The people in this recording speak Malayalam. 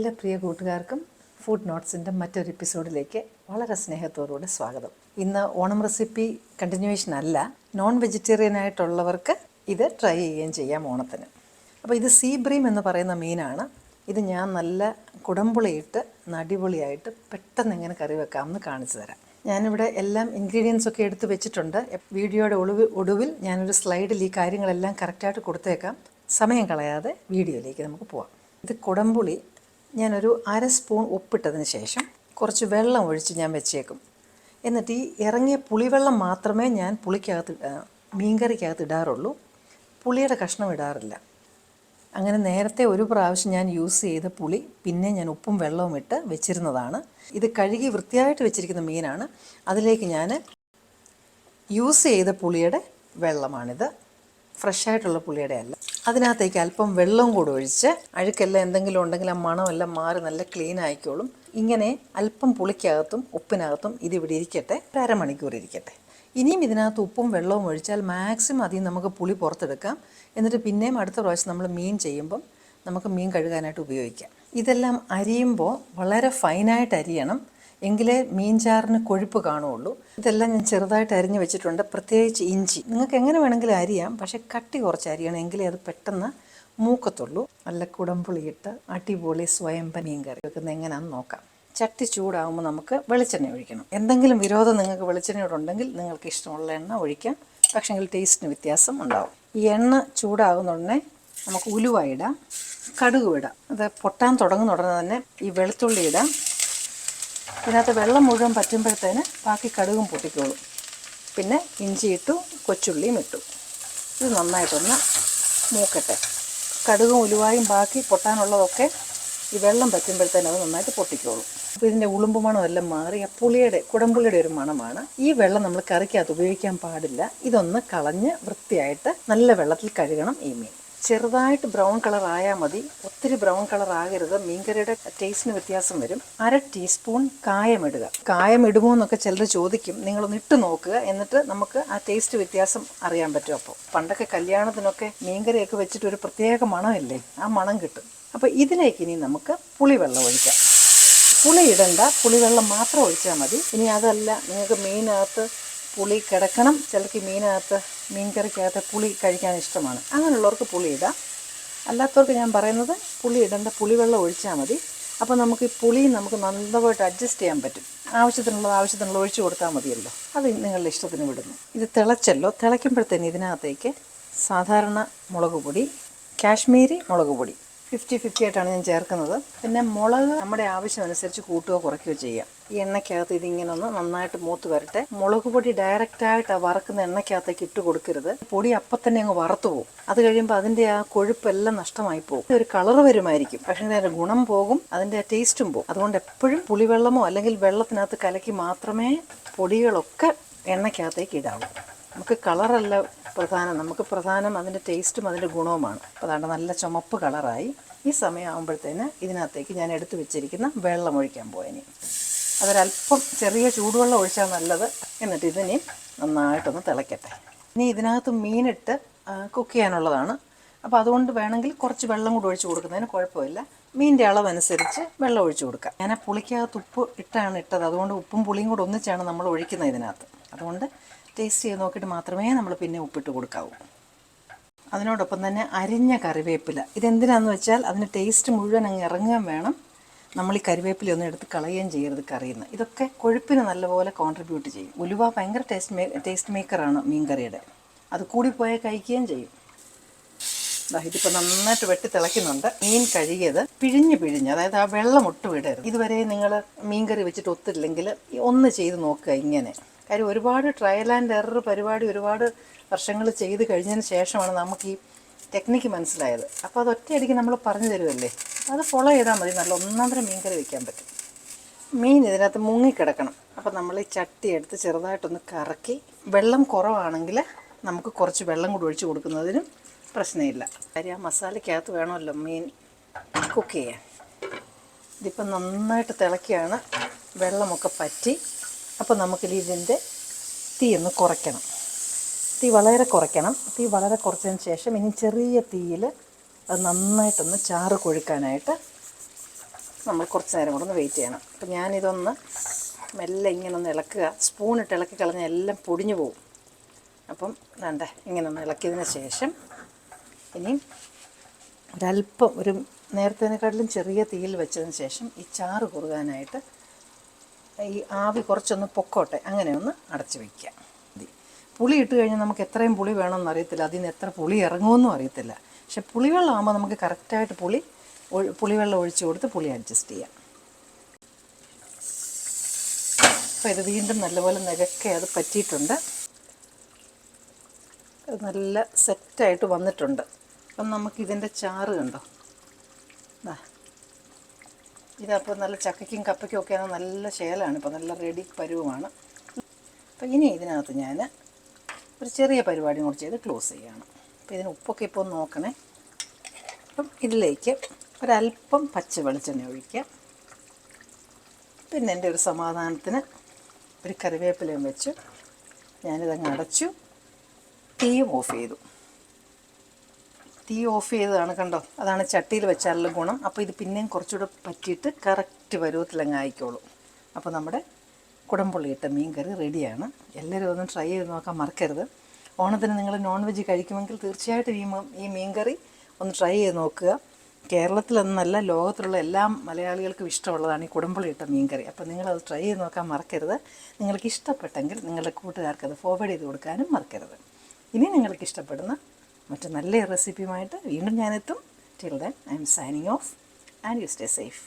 എല്ലാ പ്രിയ കൂട്ടുകാർക്കും ഫുഡ് നോട്ട്സിൻ്റെ മറ്റൊരു എപ്പിസോഡിലേക്ക് വളരെ സ്നേഹത്തോടുകൂടെ സ്വാഗതം. ഇന്ന് ഓണം റെസിപ്പി കണ്ടിന്യൂവേഷൻ അല്ല, നോൺ വെജിറ്റേറിയൻ ആയിട്ടുള്ളവർക്ക് ഇത് ട്രൈ ചെയ്യുകയും ചെയ്യാം ഓണത്തിന്. അപ്പോൾ ഇത് സീ ബ്രീം എന്ന് പറയുന്ന മീനാണ്. ഇത് ഞാൻ നല്ല കുടംപുളിയിട്ട് അടിപൊളിയായിട്ട് പെട്ടെന്ന് എങ്ങനെ കറി വെക്കാമെന്ന് കാണിച്ചു തരാം. ഞാനിവിടെ എല്ലാം ഇൻഗ്രീഡിയൻസൊക്കെ എടുത്ത് വെച്ചിട്ടുണ്ട്. വീഡിയോയുടെ ഒടുവിൽ ഞാനൊരു സ്ലൈഡിൽ ഈ കാര്യങ്ങളെല്ലാം കറക്റ്റായിട്ട് കൊടുത്തേക്കാം. സമയം കളയാതെ വീഡിയോയിലേക്ക് നമുക്ക് പോവാം. ഇത് കുടംപുളി ഞാനൊരു 1/2 സ്പൂൺ ഉപ്പിട്ടതിന് ശേഷം കുറച്ച് വെള്ളം ഒഴിച്ച് ഞാൻ വെച്ചേക്കും. എന്നിട്ട് ഈ ഇറങ്ങിയ പുളിവെള്ളം മാത്രമേ ഞാൻ മീൻകറിക്കകത്ത് ഇടാറുള്ളൂ. പുളിയുടെ കഷ്ണം ഇടാറില്ല. അങ്ങനെ നേരത്തെ ഒരു പ്രാവശ്യം ഞാൻ യൂസ് ചെയ്ത പുളി പിന്നെ ഞാൻ ഉപ്പും വെള്ളവും ഇട്ട് വെച്ചിരുന്നതാണ്. ഇത് കഴുകി വൃത്തിയായിട്ട് വെച്ചിരിക്കുന്ന മീനാണ്. അതിലേക്ക് ഞാൻ യൂസ് ചെയ്ത പുളിയുടെ വെള്ളമാണിത്, ഫ്രഷായിട്ടുള്ള പുളിയുടെ അല്ല. അതിനകത്തേക്ക് അല്പം വെള്ളവും കൂടെ ഒഴിച്ച് അഴുക്കെല്ലാം എന്തെങ്കിലും ഉണ്ടെങ്കിൽ ആ മണമെല്ലാം മാറി നല്ല ക്ലീൻ ആയിക്കോളും. ഇങ്ങനെ അല്പം പുളിക്കകത്തും ഉപ്പിനകത്തും ഇതിവിടെ ഇരിക്കട്ടെ, 1/2 മണിക്കൂർ ഇരിക്കട്ടെ. ഇനിയും ഇതിനകത്ത് ഉപ്പും വെള്ളവും ഒഴിച്ചാൽ മാക്സിമം അതിൽ നമുക്ക് പുളി പുറത്തെടുക്കാം. എന്നിട്ട് പിന്നെയും അടുത്ത പ്രാവശ്യം നമ്മൾ മീൻ ചെയ്യുമ്പം നമുക്ക് മീൻ കഴുകാനായിട്ട് ഉപയോഗിക്കാം. ഇതെല്ലാം അരിയുമ്പോൾ വളരെ ഫൈനായിട്ട് അരിയണം, എങ്കിലേ മീൻചാറിന് കൊഴുപ്പ് കാണുകയുള്ളൂ. ഇതെല്ലാം ഞാൻ ചെറുതായിട്ട് അരിഞ്ഞ് വെച്ചിട്ടുണ്ട്. പ്രത്യേകിച്ച് ഇഞ്ചി നിങ്ങൾക്ക് എങ്ങനെ വേണമെങ്കിലും അരിയാം, പക്ഷേ കട്ടി കുറച്ച് അരിയണം, എങ്കിലേ അത് പെട്ടെന്ന് മൂക്കത്തുള്ളൂ. നല്ല കുടംപുളിയിട്ട് അടിപൊളി സ്വയംഭ മീൻ കറി വെക്കുന്നത് എങ്ങനെയാണെന്ന് നോക്കാം. ചട്ടി ചൂടാകുമ്പോൾ നമുക്ക് വെളിച്ചെണ്ണ ഒഴിക്കണം. എന്തെങ്കിലും വിരോധം നിങ്ങൾക്ക് വെളിച്ചെണ്ണയോടുണ്ടെങ്കിൽ നിങ്ങൾക്ക് ഇഷ്ടമുള്ള എണ്ണ ഒഴിക്കാം, പക്ഷേങ്കിൽ ടേസ്റ്റിന് വ്യത്യാസം ഉണ്ടാവും. ഈ എണ്ണ ചൂടാകുന്നുടനെ നമുക്ക് ഉലുവ ഇടാം, കടുക് ഇടാം. അത് പൊട്ടാൻ തുടങ്ങുന്ന ഉടനെ തന്നെ ഈ വെളുത്തുള്ളി ഇടാം. ഇതിനകത്ത് വെള്ളം മുഴുവൻ പറ്റുമ്പോഴത്തേന് ബാക്കി കടുകും പൊട്ടിക്കോളും. പിന്നെ ഇഞ്ചി ഇട്ടു, കൊച്ചുള്ളിയും ഇട്ടു. ഇത് നന്നായിട്ടൊന്ന് മൂക്കട്ടെ. കടുകും ഉലുവായും ബാക്കി പൊട്ടാനുള്ളതൊക്കെ ഈ വെള്ളം പറ്റുമ്പോഴത്തേന് അത് നന്നായിട്ട് പൊട്ടിക്കോളും. അപ്പോൾ ഇതിൻ്റെ ഉളുമ്പ് മണം എല്ലാം മാറി ആ കുടംപുളിയുടെ ഒരു മണമാണ്. ഈ വെള്ളം നമ്മൾ കറിക്കകത്ത് ഉപയോഗിക്കാൻ പാടില്ല. ഇതൊന്ന് കളഞ്ഞ് വൃത്തിയായിട്ട് നല്ല വെള്ളത്തിൽ കഴുകണം ഈ മീൻ. ചെറുതായിട്ട് ബ്രൗൺ കളർ ആയാൽ മതി, ഒത്തിരി ബ്രൗൺ കളർ ആകരുത്. മീൻകറിയുടെ ടേസ്റ്റിന് വ്യത്യാസം വരും. 1/2 ടീസ്പൂൺ കായം ഇടുക. കായം ഇടുമോ എന്നൊക്കെ ചിലർ ചോദിക്കും. നിങ്ങളൊന്ന് ഇട്ട് നോക്കുക, എന്നിട്ട് നമുക്ക് ആ ടേസ്റ്റ് വ്യത്യാസം അറിയാൻ പറ്റും. അപ്പോൾ പണ്ടൊക്കെ കല്യാണത്തിനൊക്കെ മീൻകറിയൊക്കെ വെച്ചിട്ട് ഒരു പ്രത്യേക മണമില്ലേ, ആ മണം കിട്ടും. അപ്പോൾ ഇതിലേക്ക് ഇനി നമുക്ക് പുളിവെള്ളം ഒഴിക്കാം. പുളി ഇടണ്ട, പുളിവെള്ളം മാത്രം ഒഴിച്ചാൽ മതി. ഇനി അതല്ല, നിങ്ങൾക്ക് മീനകത്ത് പുളി കിടക്കണം, ചിലർക്ക് മീൻകറിക്കകത്ത് പുളി കഴിക്കാൻ ഇഷ്ടമാണ്, അങ്ങനെയുള്ളവർക്ക് പുളി ഇടാം. അല്ലാത്തവർക്ക് ഞാൻ പറയുന്നത് പുളി ഇടേണ്ട, പുളിവെള്ളം ഒഴിച്ചാൽ മതി. അപ്പോൾ നമുക്ക് ഈ പുളി നമുക്ക് നല്ലതായിട്ട് അഡ്ജസ്റ്റ് ചെയ്യാൻ പറ്റും. ആവശ്യത്തിനുള്ള ഒഴിച്ചു കൊടുത്താൽ മതിയല്ലോ. അത് നിങ്ങളുടെ ഇഷ്ടത്തിന് വിടുന്നു. ഇത് തിളച്ചല്ലോ, തിളയ്ക്കുമ്പോഴത്തേന് ഇതിനകത്തേക്ക് സാധാരണ മുളക് പൊടി, കാശ്മീരി മുളക് പൊടി 50-50 ആയിട്ടാണ് ഞാൻ ചേർക്കുന്നത്. പിന്നെ മുളക് നമ്മുടെ ആവശ്യമനുസരിച്ച് കൂട്ടുകയോ കുറയ്ക്കുകയോ ചെയ്യാം. ഈ എണ്ണയ്ക്കകത്ത് ഇതിങ്ങനെ ഒന്ന് നന്നായിട്ട് മൂത്ത് വരട്ടെ. മുളക് പൊടി ഡയറക്റ്റായിട്ട് വറക്കുന്ന എണ്ണയ്ക്കകത്തേക്ക് ഇട്ട് കൊടുക്കരുത്. പൊടി അപ്പം തന്നെ അങ്ങ് വറുത്തു പോകും. അത് കഴിയുമ്പോൾ അതിൻ്റെ ആ കൊഴുപ്പെല്ലാം നഷ്ടമായി പോകും. ഒരു കളർ വരുമായിരിക്കും, പക്ഷേ അതിൻ്റെ ഗുണം പോകും, അതിൻ്റെ ടേസ്റ്റും പോകും. അതുകൊണ്ട് എപ്പോഴും പുളിവെള്ളമോ അല്ലെങ്കിൽ വെള്ളത്തിനകത്ത് കലക്കി മാത്രമേ പൊടികളൊക്കെ എണ്ണയ്ക്കകത്തേക്ക് ഇടാവൂ. നമുക്ക് കളറല്ല പ്രധാനം, നമുക്ക് പ്രധാനം അതിൻ്റെ ടേസ്റ്റും അതിൻ്റെ ഗുണവുമാണ്. അപ്പോൾ അതാണ്ട് നല്ല ചുമപ്പ് കളറായി. ഈ സമയമാകുമ്പോഴത്തേന് ഇതിനകത്തേക്ക് ഞാൻ എടുത്തു വെച്ചിരിക്കുന്ന വെള്ളം ഒഴിക്കാൻ പോയിനി. അതൊരല്പം ചെറിയ ചൂടുവെള്ളം ഒഴിച്ചാൽ നല്ലത്. എന്നിട്ട് ഇതിനി നന്നായിട്ടൊന്ന് തിളയ്ക്കട്ടെ. ഇനി ഇതിനകത്ത് മീനിട്ട് കുക്ക് ചെയ്യാനുള്ളതാണ്. അപ്പോൾ അതുകൊണ്ട് വേണമെങ്കിൽ കുറച്ച് വെള്ളം കൂടി ഒഴിച്ച് കൊടുക്കുന്നതിന് കുഴപ്പമില്ല. മീനിൻ്റെ അളവനുസരിച്ച് വെള്ളം ഒഴിച്ച് കൊടുക്കാം. ഞാൻ ആ പുളിക്കകത്ത് ഉപ്പ് ഇട്ടാണ് ഇട്ടത്, അതുകൊണ്ട് ഉപ്പും പുളിയും കൂടെ ഒന്നിച്ചാണ് നമ്മൾ ഒഴിക്കുന്നത് ഇതിനകത്ത്. അതുകൊണ്ട് ടേസ്റ്റ് ചെയ്ത് നോക്കിയിട്ട് മാത്രമേ നമ്മൾ പിന്നെ ഉപ്പിട്ട് കൊടുക്കാവൂ. അതിനോടൊപ്പം തന്നെ അരിഞ്ഞ കറിവേപ്പില. ഇതെന്തിനാണെന്ന് വെച്ചാൽ അതിന് ടേസ്റ്റ് മുഴുവൻ അങ്ങ് ഇറങ്ങാൻ വേണം. നമ്മൾ ഈ കറിവേപ്പില ഒന്നും എടുത്ത് കളയുകയും ചെയ്യരുത് കറിയിൽ നിന്ന്. ഇതൊക്കെ കൊഴുപ്പിന് നല്ലപോലെ കോൺട്രിബ്യൂട്ട് ചെയ്യും. ഉലുവ ഭയങ്കര ടേസ്റ്റ് മേക്കറാണ് മീൻ കറിയുടെ. അത് കൂടിപ്പോയാൽ കഴിക്കുകയും ചെയ്യും. ഇതിപ്പോൾ നന്നായിട്ട് വെട്ടി തിളയ്ക്കുന്നുണ്ട്. മീൻ കഴുകിയത് പിഴിഞ്ഞ് അതായത് ആ വെള്ളം ഒട്ടും ഇടരുത്. ഇതുവരെ നിങ്ങൾ മീൻ കറി വെച്ചിട്ട് ഒത്തില്ലെങ്കിൽ ഒന്ന് ചെയ്ത് നോക്കുക ഇങ്ങനെ. കാര്യം ഒരുപാട് ട്രയൽ ആൻഡ് എറർ പരിപാടി ഒരുപാട് വർഷങ്ങൾ ചെയ്ത് കഴിഞ്ഞതിന് ശേഷമാണ് നമുക്ക് ഈ ടെക്നിക്ക് മനസ്സിലായത്. അപ്പോൾ അത് ഒറ്റയടിക്ക് നമ്മൾ പറഞ്ഞു തരുമല്ലേ, അത് ഫോളോ ചെയ്താൽ മതി. നല്ല ഒന്നാന്തരം മീൻ കറി വയ്ക്കാൻ പറ്റും. മീൻ ഇതിനകത്ത് മുങ്ങിക്കിടക്കണം. അപ്പോൾ നമ്മൾ ഈ ചട്ടി എടുത്ത് ചെറുതായിട്ടൊന്ന് കറക്കി, വെള്ളം കുറവാണെങ്കിൽ നമുക്ക് കുറച്ച് വെള്ളം കൂടി ഒഴിച്ച് കൊടുക്കുന്നതിനും പ്രശ്നമില്ല. കാര്യം ആ മസാലയ്ക്കകത്ത് വേണമല്ലോ മീൻ കുക്ക് ചെയ്യാൻ. ഇതിപ്പം നന്നായിട്ട് തിളക്കുകയാണ്, വെള്ളമൊക്കെ പറ്റി. അപ്പോൾ നമുക്കിനി ഇതിൻ്റെ തീ ഒന്ന് കുറയ്ക്കണം. തീ വളരെ കുറച്ചതിന് ശേഷം ഇനി ചെറിയ തീയിൽ അത് നന്നായിട്ടൊന്ന് ചാറ് കൊഴുക്കാനായിട്ട് നമ്മൾ കുറച്ച് നേരം കൂടെ ഒന്ന് വെയിറ്റ് ചെയ്യണം. അപ്പോൾ ഞാനിതൊന്ന് മെല്ലെ ഇങ്ങനെ ഒന്ന് ഇളക്കുക. സ്പൂണിട്ട് ഇളക്കി കളഞ്ഞാൽ എല്ലാം പൊടിഞ്ഞു പോകും. അപ്പം വേണ്ട ഇങ്ങനെ ഒന്ന് ഇളക്കിയതിന് ശേഷം ഇനിയും ഒരല്പം ഒരു നേരത്തേനെക്കാട്ടിലും ചെറിയ തീയിൽ വെച്ചതിന് ശേഷം ഈ ചാറ് കുറുകാനായിട്ട് ഈ ആവി കുറച്ചൊന്ന് പൊക്കോട്ടെ, അങ്ങനെ ഒന്ന് അടച്ച് വയ്ക്കുക. പുളി ഇട്ട് കഴിഞ്ഞാൽ നമുക്ക് എത്രയും പുളി വേണമെന്ന് അറിയത്തില്ല, അതിൽ നിന്ന് എത്ര പുളി ഇറങ്ങുമെന്നും അറിയത്തില്ല. പക്ഷെ പുളിവെള്ളം ആകുമ്പോൾ നമുക്ക് കറക്റ്റായിട്ട് പുളിവെള്ളം ഒഴിച്ച് കൊടുത്ത് പുളി അഡ്ജസ്റ്റ് ചെയ്യാം. അപ്പോൾ ഇത് വീണ്ടും നല്ലപോലെ നികക്കെ അത് പറ്റിയിട്ടുണ്ട്. അത് നല്ല സെറ്റായിട്ട് വന്നിട്ടുണ്ട്. അപ്പം നമുക്കിതിൻ്റെ ചാറ് കണ്ടോ, ഇതപ്പോൾ നല്ല ചക്കയ്ക്കും കപ്പയ്ക്കും ഒക്കെയാണ് നല്ല ശേലാണ്. ഇപ്പോൾ നല്ല റെഡി പരുവമാണ്. അപ്പോൾ ഇനി ഇതിനകത്ത് ഞാൻ ഒരു ചെറിയ പരിപാടി കൂടി ചെയ്ത് ക്ലോസ് ചെയ്യുകയാണ്. അപ്പോൾ ഇതിന് ഉപ്പൊക്കെ ഇപ്പോൾ ഒന്ന് നോക്കണേ. അപ്പം ഇതിലേക്ക് ഒരല്പം പച്ച വെളിച്ചെണ്ണ ഒഴിക്കാം. പിന്നെ എൻ്റെ ഒരു സമാധാനത്തിന് ഒരു കറിവേപ്പിലയും വെച്ച് ഞാനിതങ്ങ് അടച്ചു, തീയും ഓഫ് ചെയ്തു. തീ ഓഫ് ചെയ്തതാണ് കണ്ടോ, അതാണ് ചട്ടിയിൽ വെച്ചാലുള്ള ഗുണം. അപ്പോൾ ഇത് പിന്നെയും കുറച്ചുകൂടെ പറ്റിയിട്ട് കറക്റ്റ് പരുവത്തിലങ്ങ് ആയിക്കോളും. അപ്പോൾ നമ്മുടെ കുടംപുളിയിട്ട മീൻ കറി റെഡിയാണ്. എല്ലാവരും ഒന്ന് ട്രൈ ചെയ്ത് നോക്കാൻ മറക്കരുത്. ഓണത്തിന് നിങ്ങൾ നോൺ വെജ് കഴിക്കുമെങ്കിൽ തീർച്ചയായിട്ടും ഈ മീൻ കറി ഒന്ന് ട്രൈ ചെയ്ത് നോക്കുക. കേരളത്തിലൊന്നല്ല, ലോകത്തിലുള്ള എല്ലാ മലയാളികൾക്കും ഇഷ്ടമുള്ളതാണ് ഈ കുടംപുളിയിട്ട മീൻ കറി. അപ്പോൾ നിങ്ങളത് ട്രൈ ചെയ്ത് നോക്കാൻ മറക്കരുത്. നിങ്ങൾക്ക് ഇഷ്ടപ്പെട്ടെങ്കിൽ നിങ്ങളുടെ കൂട്ടുകാർക്ക് അത് ഫോർവേഡ് ചെയ്ത് കൊടുക്കാനും മറക്കരുത്. ഇനി നിങ്ങൾക്ക് ഇഷ്ടപ്പെടുന്ന മറ്റു നല്ല റെസിപ്പിയുമായിട്ട് വീണ്ടും ഞാനെത്തും. Till then I'm signing off and you stay safe.